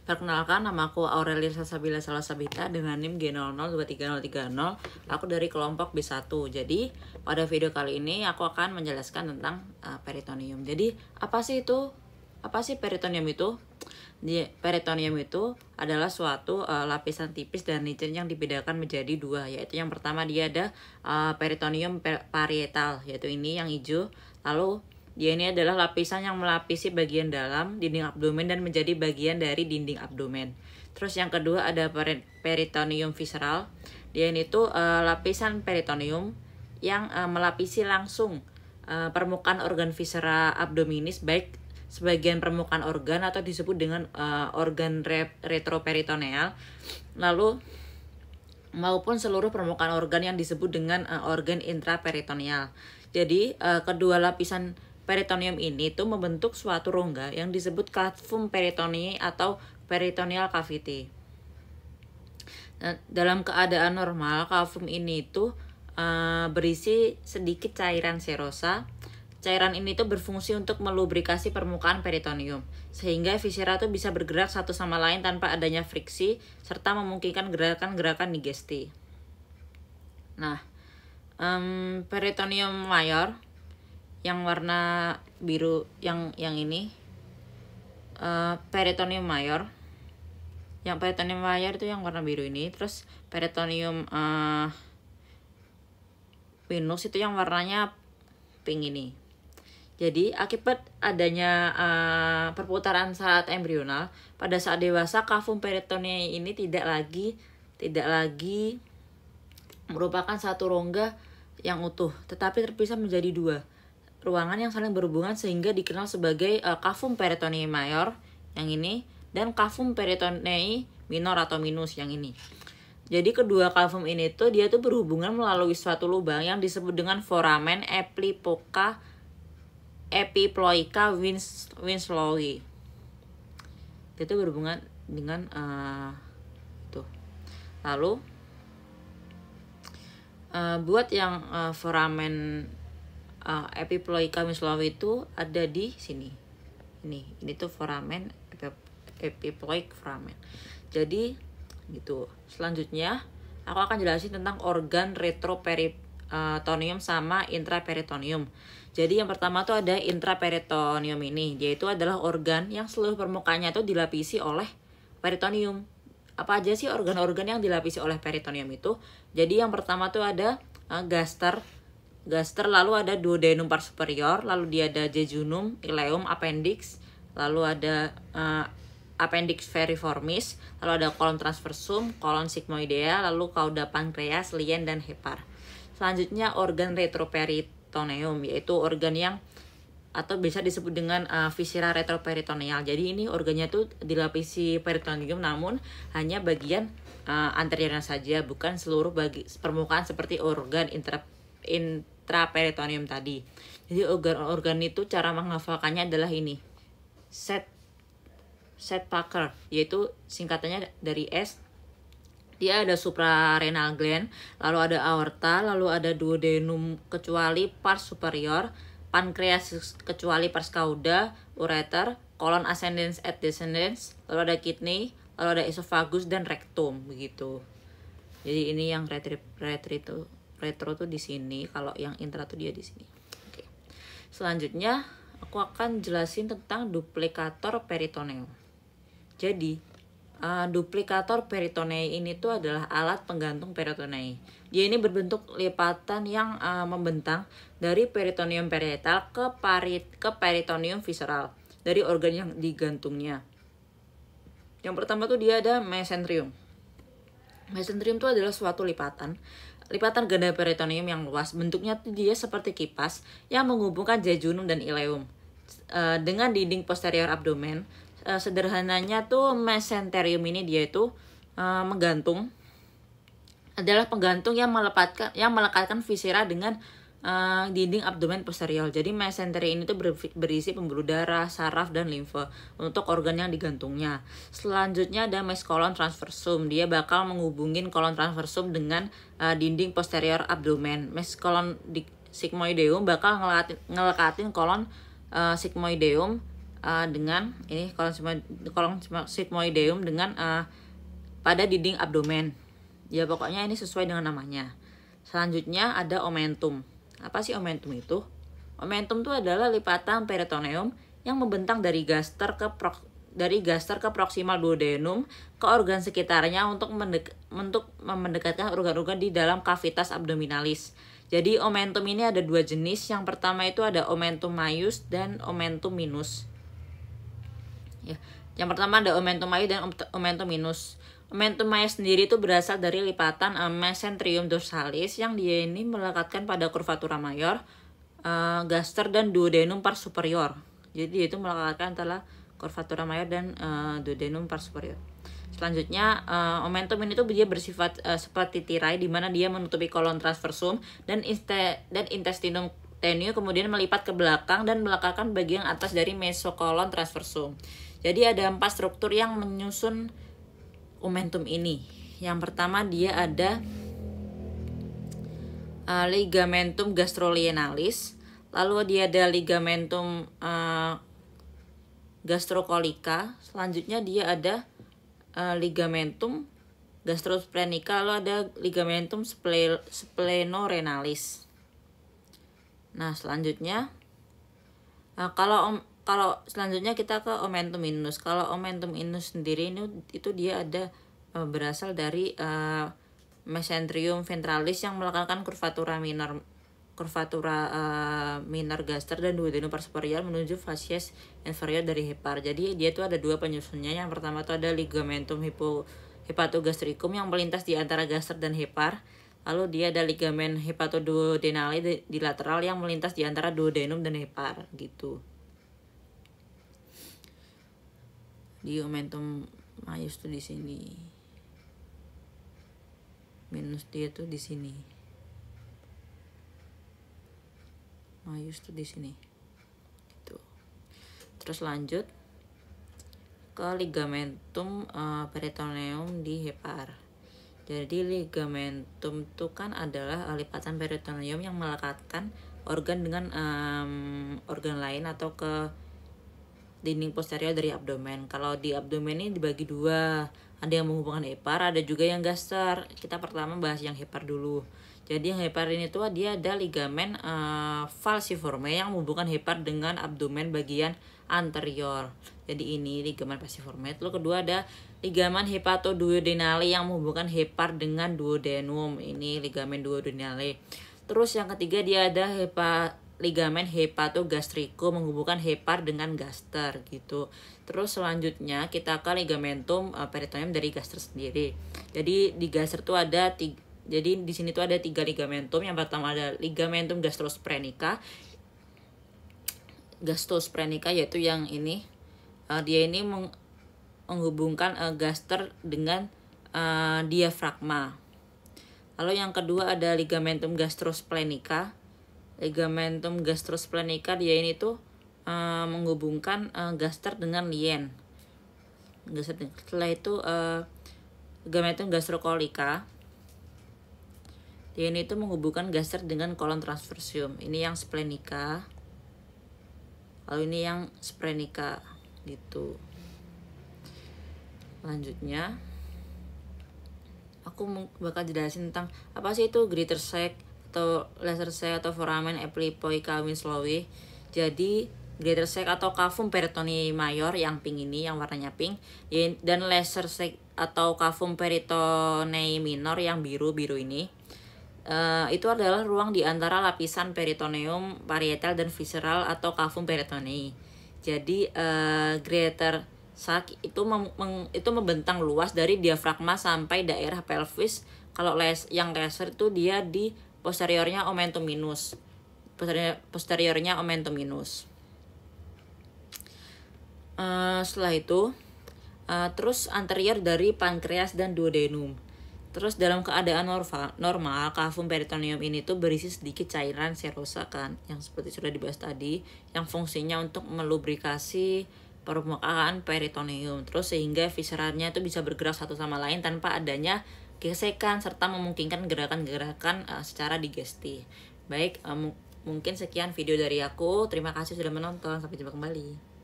Perkenalkan, nama aku Aurelia Salsabila Salasabita dengan NIM G00233030. Aku dari kelompok B1. Jadi, pada video kali ini aku akan menjelaskan tentang peritoneum. Jadi, apa sih itu? Apa sih peritoneum itu? Peritoneum itu adalah suatu lapisan tipis dan licin yang dibedakan menjadi dua, yaitu yang pertama dia ada peritoneum parietal, yaitu ini yang hijau. Lalu dia ini adalah lapisan yang melapisi bagian dalam dinding abdomen dan menjadi bagian dari dinding abdomen. Terus yang kedua ada peritoneum visceral. Dia ini tuh lapisan peritoneum yang melapisi langsung permukaan organ viscera abdominis, baik sebagian permukaan organ atau disebut dengan organ retroperitoneal, lalu maupun seluruh permukaan organ yang disebut dengan organ intraperitoneal. Jadi kedua lapisan peritoneum ini tuh membentuk suatu rongga yang disebut cavum peritonei atau peritoneal cavity. Nah, dalam keadaan normal, cavum ini tuh berisi sedikit cairan serosa. Cairan ini tuh berfungsi untuk melubrikasi permukaan peritoneum, sehingga viscera tuh bisa bergerak satu sama lain tanpa adanya friksi, serta memungkinkan gerakan-gerakan digesti. Nah, peritoneum mayor yang warna biru yang ini peritoneum mayor. Yang peritoneum mayor itu yang warna biru ini. Terus peritoneum venous itu yang warnanya pink ini. Jadi akibat adanya perputaran saat embrional, pada saat dewasa cavum peritonei ini tidak lagi merupakan satu rongga yang utuh, tetapi terpisah menjadi dua ruangan yang saling berhubungan sehingga dikenal sebagai cavum peritonei mayor yang ini dan cavum peritonei minor atau minus yang ini. Jadi kedua cavum ini tuh dia tuh berhubungan melalui suatu lubang yang disebut dengan foramen epiploica Winslowi. Itu berhubungan dengan tuh. Lalu buat yang foramen epiploica Winslowi itu ada di sini. Ini tuh foramen epiploic foramen. Jadi gitu. Selanjutnya aku akan jelasin tentang organ retroperitoneum sama intraperitoneum. Jadi yang pertama tuh ada intraperitoneum ini, yaitu adalah organ yang seluruh permukaannya tuh dilapisi oleh peritoneum. Apa aja sih organ-organ yang dilapisi oleh peritoneum itu? Jadi yang pertama tuh ada gaster, lalu ada duodenum part superior, lalu dia ada jejunum, ileum, appendix, lalu ada appendix veriformis, lalu ada colon transversum, colon sigmoidea, lalu cauda pankreas, lien, dan hepar. Selanjutnya organ retroperitoneum, yaitu organ yang atau bisa disebut dengan viscera retroperitoneal. Jadi ini organnya tuh dilapisi peritoneum, namun hanya bagian anteriornya saja, bukan seluruh permukaan seperti organ intraperitoneum tadi. Jadi organ-organ itu cara menghafalkannya adalah ini, Seth-Parker, yaitu singkatannya dari S. Dia ada suprarenal gland, lalu ada aorta, lalu ada duodenum kecuali pars superior, pankreas kecuali pars cauda, ureter, colon ascendens et descendens, lalu ada kidney, lalu ada esophagus dan rectum begitu. Jadi ini yang retro tuh di sini, kalau yang intra tuh dia di sini. Oke. Selanjutnya aku akan jelasin tentang duplikator peritoneum. Jadi duplikator peritonei ini tuh adalah alat penggantung peritonei. Dia ini berbentuk lipatan yang membentang dari peritoneum parietal ke peritoneum visceral dari organ yang digantungnya. Yang pertama tuh dia ada mesenterium. Mesenterium itu adalah suatu lipatan ganda peritoneum yang luas. Bentuknya tuh dia seperti kipas yang menghubungkan jejunum dan ileum dengan dinding posterior abdomen. Sederhananya tuh mesenterium ini dia itu menggantung, adalah penggantung yang melekatkan viscera dengan dinding abdomen posterior. Jadi mesenteri ini tuh berisi pembuluh darah, saraf, dan limfe untuk organ yang digantungnya. Selanjutnya ada meskolon transversum. Dia bakal menghubungin kolon transversum dengan dinding posterior abdomen. Meskolon sigmoideum bakal ngelekatin kolon sigmoideum dengan ini kolon sigmoideum dengan pada dinding abdomen. Ya pokoknya ini sesuai dengan namanya. Selanjutnya ada omentum. Apa sih omentum itu? Omentum itu adalah lipatan peritoneum yang membentang dari gaster ke proximal duodenum ke organ sekitarnya untuk mendekatkan organ-organ di dalam cavitas abdominalis. Jadi omentum ini ada dua jenis. Yang pertama itu ada omentum maius dan omentum minus. Ya, yang pertama ada omentum maius dan omentum minus. Omentum maius sendiri itu berasal dari lipatan mesenterium dorsalis yang dia ini melekatkan pada curvatura mayor, gaster dan duodenum pars superior. Jadi itu melekatkan antara curvatura mayor dan duodenum pars superior. Selanjutnya omentum ini tuh dia bersifat seperti tirai di mana dia menutupi kolon transversum dan intestinum tenue, kemudian melipat ke belakang dan melekatkan bagian atas dari mesokolon transversum. Jadi ada 4 struktur yang menyusun omentum ini. Yang pertama dia ada ligamentum gastrolienalis, lalu dia ada ligamentum gastrocolica, selanjutnya dia ada ligamentum gastrosplenica, lalu ada ligamentum splenorenalis. Nah selanjutnya kalau selanjutnya kita ke omentum minus. Kalau omentum minus sendiri itu dia ada berasal dari mesenterium ventralis yang melekatkan curvatura minor gaster dan duodenum pars superior menuju facies inferior dari hepar. Jadi dia itu ada dua penyusunnya. Yang pertama itu ada ligamentum hepatogastricum yang melintas di antara gaster dan hepar. Lalu dia ada ligamen hepatoduodenale di lateral yang melintas di antara duodenum dan hepar gitu. Di omentum maius tuh di sini. Minus dia tuh di sini. Maius tuh di sini. Gitu. Terus lanjut ke ligamentum peritoneum di hepar. Jadi ligamentum itu kan adalah lipatan peritoneum yang melekatkan organ dengan organ lain atau ke dinding posterior dari abdomen. Kalau di abdomen ini dibagi dua, ada yang menghubungkan hepar, ada juga yang gaster. Kita pertama bahas yang hepar dulu. Jadi yang hepar ini tuh dia ada ligamen falciforme yang menghubungkan hepar dengan abdomen bagian anterior. Jadi ini ligamen falciforme. Lalu kedua ada ligamen hepatoduodenale yang menghubungkan hepar dengan duodenum. Ini ligamen duodenale. Terus yang ketiga dia ada ligamen hepatogastricum menghubungkan hepar dengan gaster gitu. Terus selanjutnya kita ke ligamentum peritoneum dari gaster sendiri. Jadi di gaster tuh ada jadi di sini tuh ada 3 ligamentum. Yang pertama ada ligamentum gastrosplenica. Gastrosplenica yaitu yang ini. Dia ini menghubungkan gaster dengan diafragma. Lalu yang kedua ada ligamentum gastrosplenica. Ligamentum gastrosplenica dia ini tuh menghubungkan gaster dengan lien. Setelah itu ligamentum gastrocolica. Dia ini tuh menghubungkan gaster dengan kolon transversium. Ini yang splenica. Lalu ini yang sprenica gitu. Lanjutnya aku bakal jelasin tentang apa sih itu greater sac atau lesser sac atau foramen epipoica Winslowi. Jadi greater sac atau cavum peritonei mayor yang pink ini, yang warnanya pink, dan lesser sac atau cavum peritonei minor yang biru ini. Itu adalah ruang di antara lapisan peritoneum parietal dan visceral atau cavum peritonei. Jadi greater sac itu membentang luas dari diafragma sampai daerah pelvis. Kalau yang lesser itu dia di posteriornya omentum minus. Posteriornya omentum minus. Setelah itu terus anterior dari pankreas dan duodenum. Terus dalam keadaan normal cavum peritoneum ini tuh berisi sedikit cairan serosa kan, yang seperti sudah dibahas tadi, yang fungsinya untuk melubrikasi permukaan peritoneum. Terus sehingga visceralnya itu bisa bergerak satu sama lain tanpa adanya gesekan serta memungkinkan gerakan-gerakan secara digesti. Baik, mungkin sekian video dari aku. Terima kasih sudah menonton. Sampai jumpa kembali.